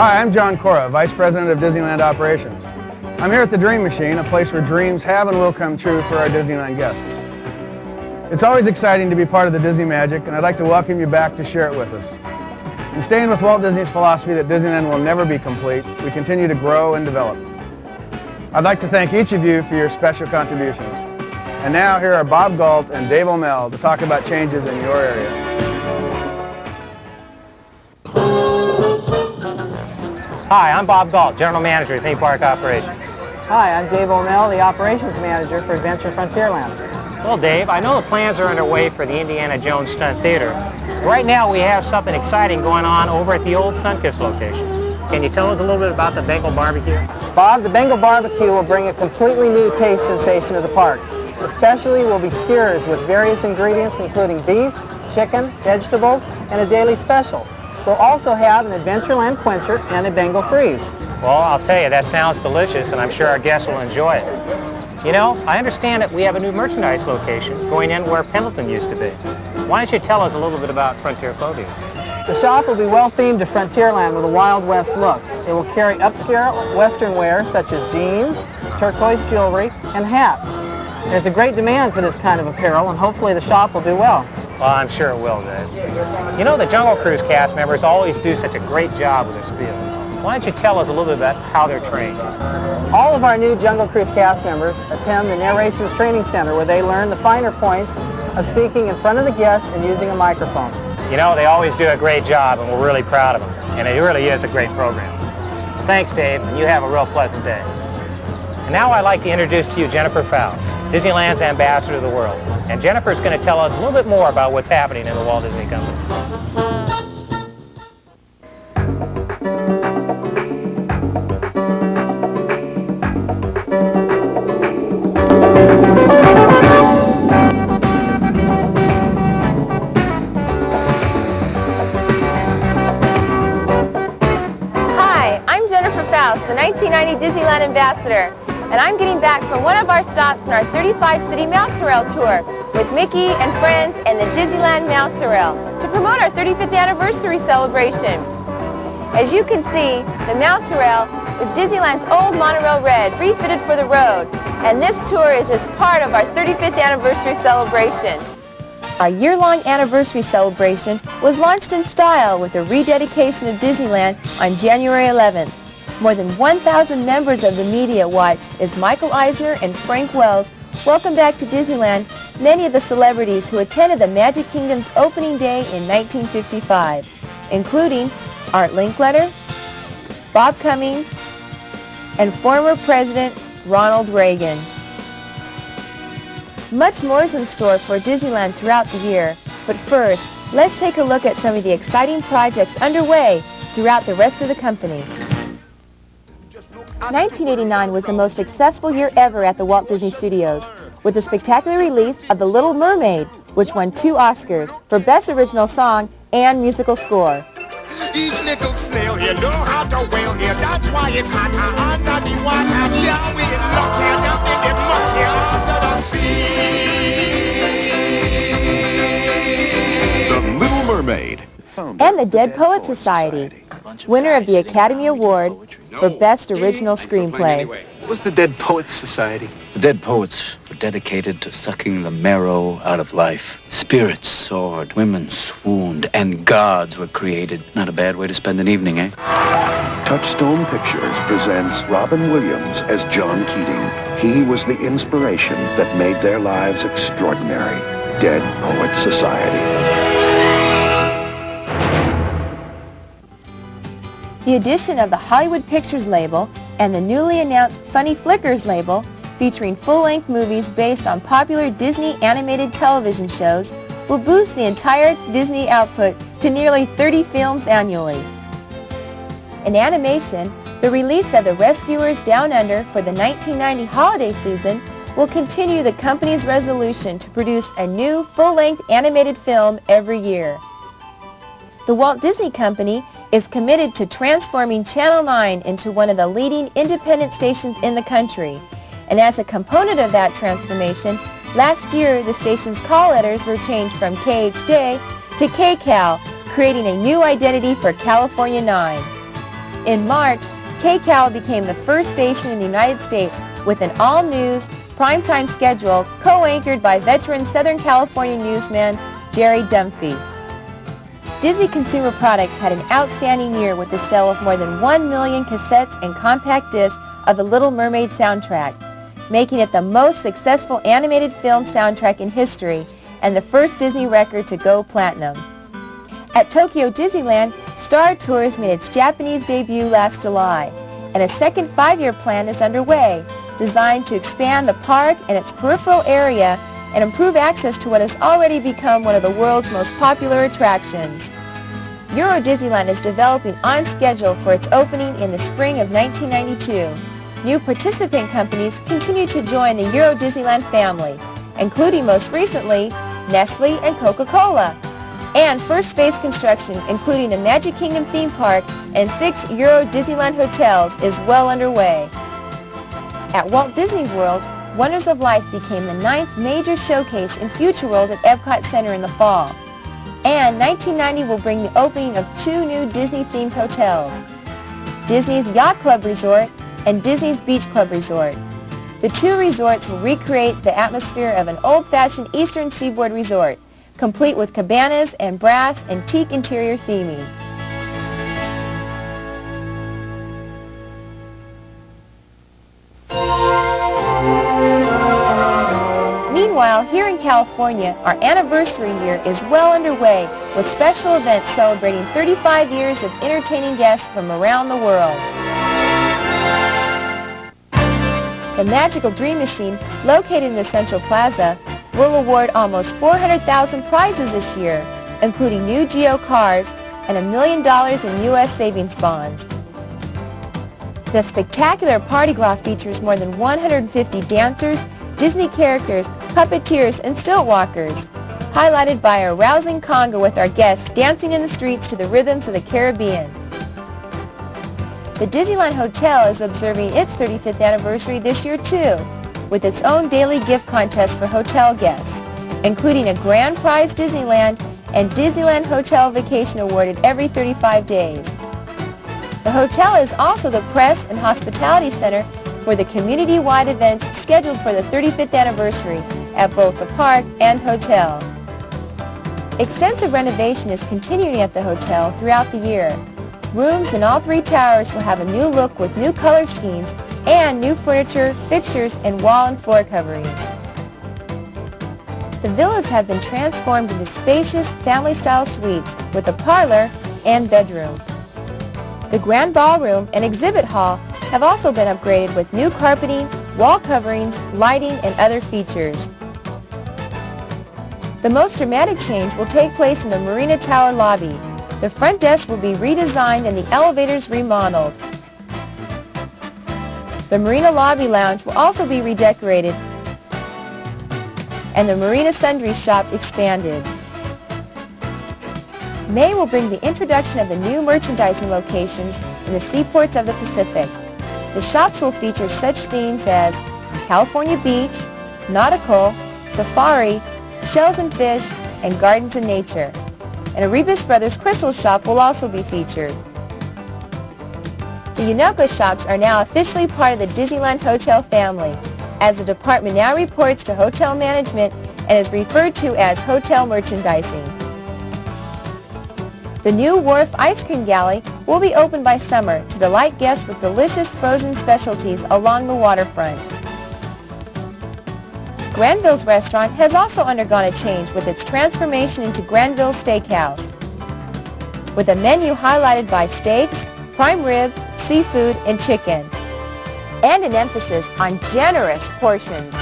Hi, I'm John Cora, Vice President of Disneyland Operations. I'm here at the Dream Machine, a place where dreams have and will come true for our Disneyland guests. It's always exciting to be part of the Disney magic, and I'd like to welcome you back to share it with us. And staying with Walt Disney's philosophy that Disneyland will never be complete, we continue to grow and develop. I'd like to thank each of you for your special contributions. And now here are Bob Galt and Dave O'Mell to talk about changes in your area. Hi, I'm Bob Galt, General Manager of Theme Park Operations. Hi, I'm Dave O'Mell, the Operations Manager for Adventure Frontierland. Well, Dave, I know the plans are underway for the Indiana Jones Stunt Theater. Right now, we have something exciting going on over at the old Sunkiss location. Can you tell us a little bit about the Bengal barbecue? Bob, the Bengal barbecue will bring a completely new taste sensation to the park. Especially will be skewers with various ingredients including beef, chicken, vegetables, and a daily special. We'll also have an Adventureland quencher and a Bengal freeze. Well, I'll tell you, that sounds delicious, and I'm sure our guests will enjoy it. You know, I understand that we have a new merchandise location going in where Pendleton used to be. Why don't you tell us a little bit about Frontier Clothing? The shop will be well themed to Frontierland with a Wild West look. It will carry upscale Western wear such as jeans, turquoise jewelry, and hats. There's a great demand for this kind of apparel, and hopefully the shop will do well. Well, I'm sure it will, Dave. You know, the Jungle Cruise cast members always do such a great job with this field. Why don't you tell us a little bit about how they're trained? All of our new Jungle Cruise cast members attend the Narrations Training Center where they learn the finer points of speaking in front of the guests and using a microphone. You know, they always do a great job, and we're really proud of them. And it really is a great program. Thanks, Dave, and you have a real pleasant day. And now I'd like to introduce to you Jennifer Faust, Disneyland's ambassador to the world. And Jennifer's going to tell us a little bit more about what's happening in the Walt Disney Company. Hi, I'm Jennifer Faust, the 1990 Disneyland ambassador. And I'm getting back from one of our stops in our 35-city Mouse-a-Rail tour with Mickey and friends and the Disneyland Mouse-a-Rail to promote our 35th anniversary celebration. As you can see, the Mouse-a-Rail is Disneyland's old monorail red, refitted for the road, and this tour is just part of our 35th anniversary celebration. Our year-long anniversary celebration was launched in style with a rededication of Disneyland on January 11th. More than 1,000 members of the media watched as Michael Eisner and Frank Wells welcomed back to Disneyland many of the celebrities who attended the Magic Kingdom's opening day in 1955, including Art Linkletter, Bob Cummings, and former President Ronald Reagan. Much more is in store for Disneyland throughout the year, but first, let's take a look at some of the exciting projects underway throughout the rest of the company. 1989 was the most successful year ever at the Walt Disney Studios, with the spectacular release of The Little Mermaid, which won 2 Oscars for Best Original Song and Musical Score. Each little snail here know how to whale here. That's why it's hotter under the water. Yeah, we in luck here, down in the muck here under the sea. The Little Mermaid. And the Dead Poets Society, winner of the Academy Award for Best Original Screenplay. What was the Dead Poets Society? The dead poets were dedicated to sucking the marrow out of life. Spirits soared, women swooned, and gods were created. Not a bad way to spend an evening, eh? Touchstone Pictures presents Robin Williams as John Keating. He was the inspiration that made their lives extraordinary. Dead Poets Society. The addition of the Hollywood Pictures label and the newly announced Funny Flickers label, featuring full-length movies based on popular Disney animated television shows, will boost the entire Disney output to nearly 30 films annually. In animation, the release of The Rescuers Down Under for the 1990 holiday season will continue the company's resolution to produce a new full-length animated film every year. The Walt Disney Company is committed to transforming Channel 9 into one of the leading independent stations in the country. And as a component of that transformation, last year the station's call letters were changed from KHJ to KCAL, creating a new identity for California 9. In March, KCAL became the first station in the United States with an all-news, primetime schedule co-anchored by veteran Southern California newsman Jerry Dunphy. Disney Consumer Products had an outstanding year with the sale of more than 1 million cassettes and compact discs of the Little Mermaid soundtrack, making it the most successful animated film soundtrack in history and the first Disney record to go platinum. At Tokyo Disneyland, Star Tours made its Japanese debut last July, and a second 5-year plan is underway, designed to expand the park and its peripheral area and improve access to what has already become one of the world's most popular attractions. Euro Disneyland is developing on schedule for its opening in the spring of 1992. New participant companies continue to join the Euro Disneyland family, including most recently Nestle and Coca-Cola. And first phase construction, including the Magic Kingdom theme park and 6 Euro Disneyland hotels, is well underway. At Walt Disney World, Wonders of Life became the 9th major showcase in Future World at Epcot Center in the fall. And 1990 will bring the opening of 2 new Disney-themed hotels, Disney's Yacht Club Resort and Disney's Beach Club Resort. The 2 resorts will recreate the atmosphere of an old-fashioned Eastern Seaboard resort, complete with cabanas and brass and teak interior theming. Meanwhile, here in California, our anniversary year is well underway with special events celebrating 35 years of entertaining guests from around the world. The Magical Dream Machine, located in the Central Plaza, will award almost 400,000 prizes this year, including new Geo cars and $1 million in U.S. savings bonds. The spectacular Party Gras features more than 150 dancers, Disney characters, puppeteers, and stilt walkers, highlighted by a rousing conga with our guests dancing in the streets to the rhythms of the Caribbean. The Disneyland Hotel is observing its 35th anniversary this year too, with its own daily gift contest for hotel guests, including a grand prize Disneyland and Disneyland Hotel Vacation awarded every 35 days. The hotel is also the press and hospitality center for the community-wide events scheduled for the 35th anniversary at both the park and hotel. Extensive renovation is continuing at the hotel throughout the year. Rooms in all 3 towers will have a new look with new color schemes and new furniture, fixtures, and wall and floor coverings. The villas have been transformed into spacious family-style suites with a parlor and bedroom. The Grand Ballroom and Exhibit Hall have also been upgraded with new carpeting, wall coverings, lighting, and other features. The most dramatic change will take place in the Marina Tower lobby. The front desk will be redesigned and the elevators remodeled. The Marina Lobby Lounge will also be redecorated and the Marina Sundry Shop expanded. May will bring the introduction of the new merchandising locations in the seaports of the Pacific. The shops will feature such themes as California Beach, Nautical, Safari, Shells and Fish, and Gardens and Nature. And a Rebus Brothers Crystal Shop will also be featured. The Unoco shops are now officially part of the Disneyland Hotel family, as the department now reports to hotel management and is referred to as hotel merchandising. The new Wharf Ice Cream Galley will be open by summer to delight guests with delicious frozen specialties along the waterfront. Granville's restaurant has also undergone a change with its transformation into Granville Steakhouse, with a menu highlighted by steaks, prime rib, seafood, and chicken, and an emphasis on generous portions.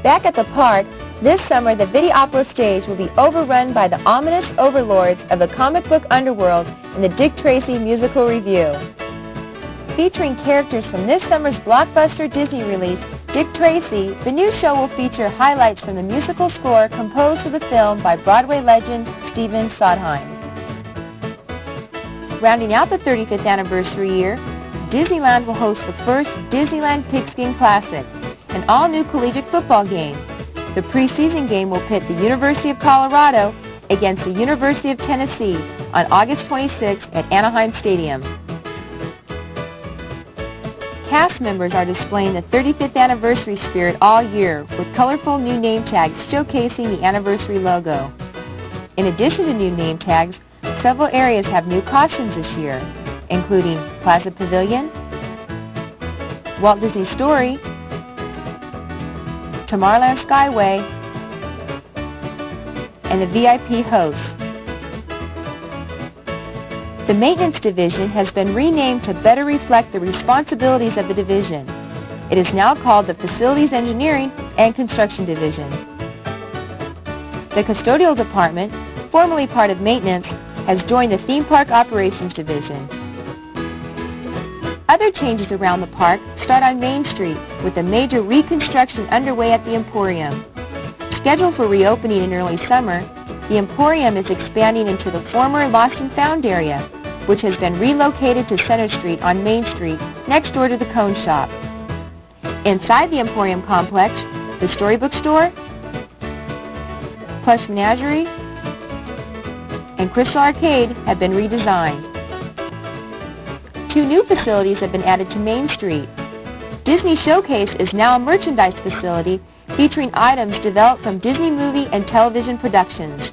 Back at the park, this summer the Videopolis stage will be overrun by the ominous overlords of the comic book underworld in the Dick Tracy Musical Review. Featuring characters from this summer's blockbuster Disney release, Dick Tracy, the new show will feature highlights from the musical score composed for the film by Broadway legend Stephen Sondheim. Rounding out the 35th anniversary year, Disneyland will host the first Disneyland Pigskin Classic, an all-new collegiate football game. The preseason game will pit the University of Colorado against the University of Tennessee on August 26th at Anaheim Stadium. Cast members are displaying the 35th anniversary spirit all year with colorful new name tags showcasing the anniversary logo. In addition to new name tags, several areas have new costumes this year, including Plaza Pavilion, Walt Disney Story, Tomorrowland Skyway, and the VIP host. The Maintenance Division has been renamed to better reflect the responsibilities of the division. It is now called the Facilities Engineering and Construction Division. The Custodial Department, formerly part of Maintenance, has joined the Theme Park Operations Division. Other changes around the park start on Main Street with a major reconstruction underway at the Emporium. Scheduled for reopening in early summer, the Emporium is expanding into the former Lost and Found area, which has been relocated to Center Street on Main Street next door to the Cone Shop. Inside the Emporium complex, the Storybook Store, Plush Menagerie, and Crystal Arcade have been redesigned. 2 new facilities have been added to Main Street. Disney Showcase is now a merchandise facility featuring items developed from Disney movie and television productions.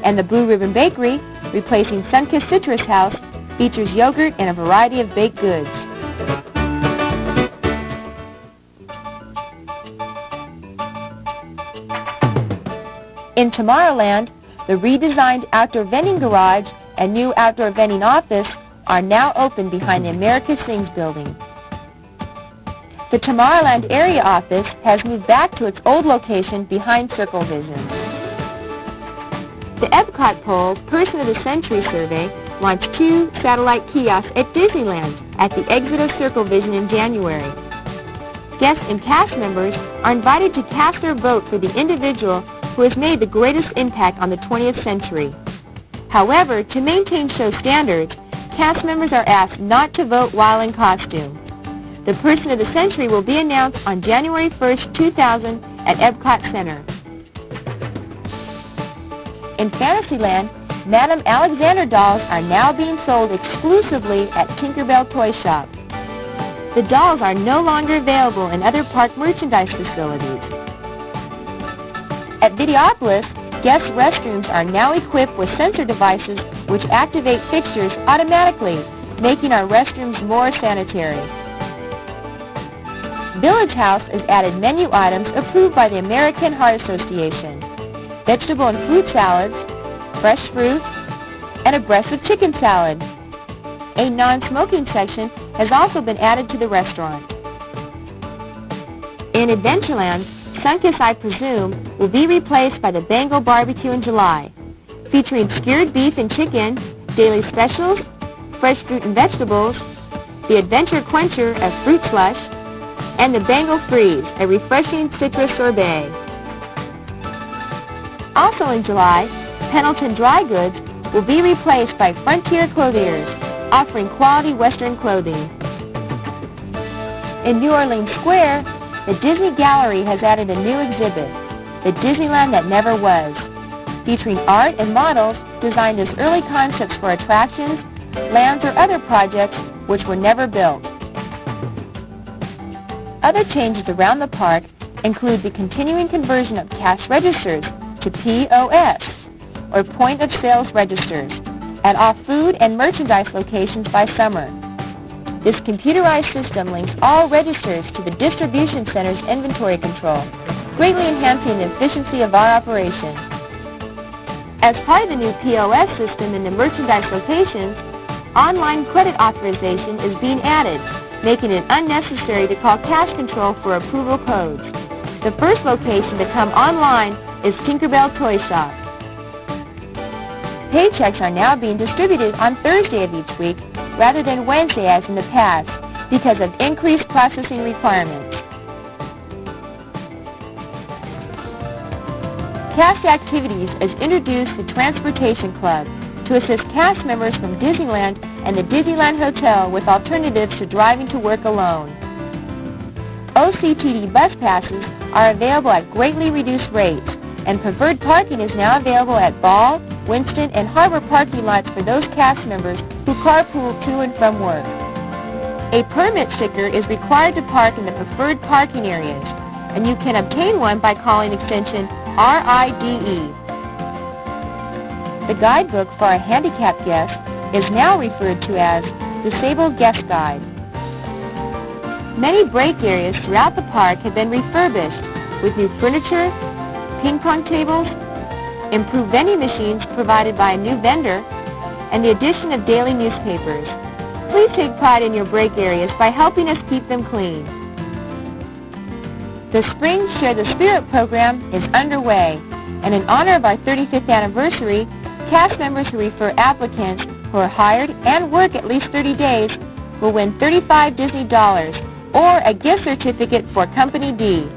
And the Blue Ribbon Bakery, replacing Sunkist Citrus House, features yogurt and a variety of baked goods. In Tomorrowland, the redesigned outdoor vending garage and new outdoor vending office are now open behind the America Sings building. The Tomorrowland area office has moved back to its old location behind Circle Vision. The Epcot poll Person of the Century survey launched 2 satellite kiosks at Disneyland at the exit of Circle Vision in January. Guests and cast members are invited to cast their vote for the individual who has made the greatest impact on the 20th century. However, to maintain show standards, cast members are asked not to vote while in costume. The Person of the Century will be announced on January 1st, 2000 at Epcot Center. In Fantasyland, Madame Alexander dolls are now being sold exclusively at Tinkerbell Toy Shop. The dolls are no longer available in other park merchandise facilities. At Videopolis, guest restrooms are now equipped with sensor devices which activate fixtures automatically, making our restrooms more sanitary. Village House has added menu items approved by the American Heart Association: vegetable and fruit salads, fresh fruit, and a breast of chicken salad. A non-smoking section has also been added to the restaurant. In Adventureland, Sunkist, I presume, will be replaced by the Bengal Barbecue in July, featuring skewered beef and chicken, daily specials, fresh fruit and vegetables, the Adventure Quencher of fruit slush, and the Bengal Freeze, a refreshing citrus sorbet. Also in July, Pendleton Dry Goods will be replaced by Frontier Clothiers, offering quality Western clothing. In New Orleans Square, the Disney Gallery has added a new exhibit, The Disneyland That Never Was, featuring art and models designed as early concepts for attractions, lands, or other projects which were never built. Other changes around the park include the continuing conversion of cash registers to POS, or point of sales registers, at all food and merchandise locations by summer. This computerized system links all registers to the distribution center's inventory control, greatly enhancing the efficiency of our operation. As part of the new POS system in the merchandise locations, online credit authorization is being added, making it unnecessary to call cash control for approval codes. The first location to come online is Tinkerbell Toy Shop. Paychecks are now being distributed on Thursday of each week rather than Wednesday as in the past because of increased processing requirements. Cast Activities has introduced the Transportation Club to assist cast members from Disneyland and the Disneyland Hotel with alternatives to driving to work alone. OCTD bus passes are available at greatly reduced rates, and preferred parking is now available at Ball, Winston, and Harbor parking lots for those cast members who carpool to and from work. A permit sticker is required to park in the preferred parking areas, and you can obtain one by calling extension RIDE. The guidebook for our handicapped guests is now referred to as Disabled Guest Guide. Many break areas throughout the park have been refurbished with new furniture, ping pong tables, improved vending machines provided by a new vendor, and the addition of daily newspapers. Please take pride in your break areas by helping us keep them clean. The Spring Share the Spirit program is underway, and in honor of our 35th anniversary, cast members who refer applicants who are hired and work at least 30 days will win $35 Disney dollars or a gift certificate for Company D.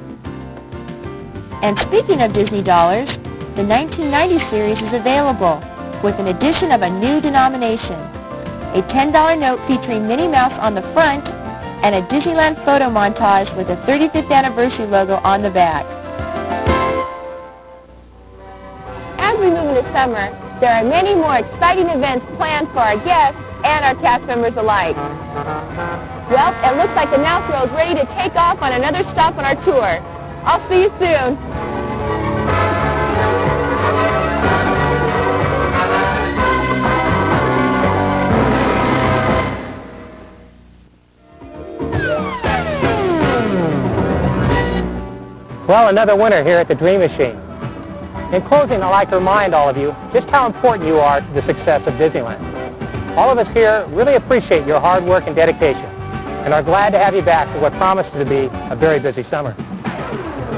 And speaking of Disney dollars, the 1990 series is available with an addition of a new denomination, a $10 note featuring Minnie Mouse on the front and a Disneyland photo montage with the 35th anniversary logo on the back. As we move into summer, there are many more exciting events planned for our guests and our cast members alike. Well, it looks like the Mouse Rail is ready to take off on another stop on our tour. I'll see you soon. Well, another winner here at the Dream Machine. In closing, I'd like to remind all of you just how important you are to the success of Disneyland. All of us here really appreciate your hard work and dedication and are glad to have you back for what promises to be a very busy summer.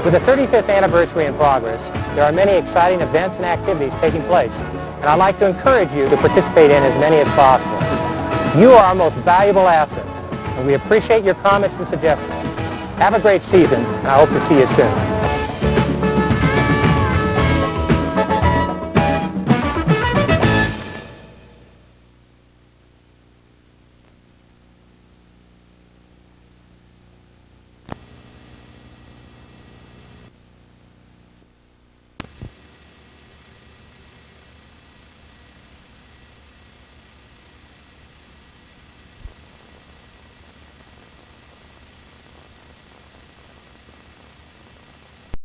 With the 35th anniversary in progress, there are many exciting events and activities taking place, and I'd like to encourage you to participate in as many as possible. You are our most valuable asset, and we appreciate your comments and suggestions. Have a great season, and I hope to see you soon.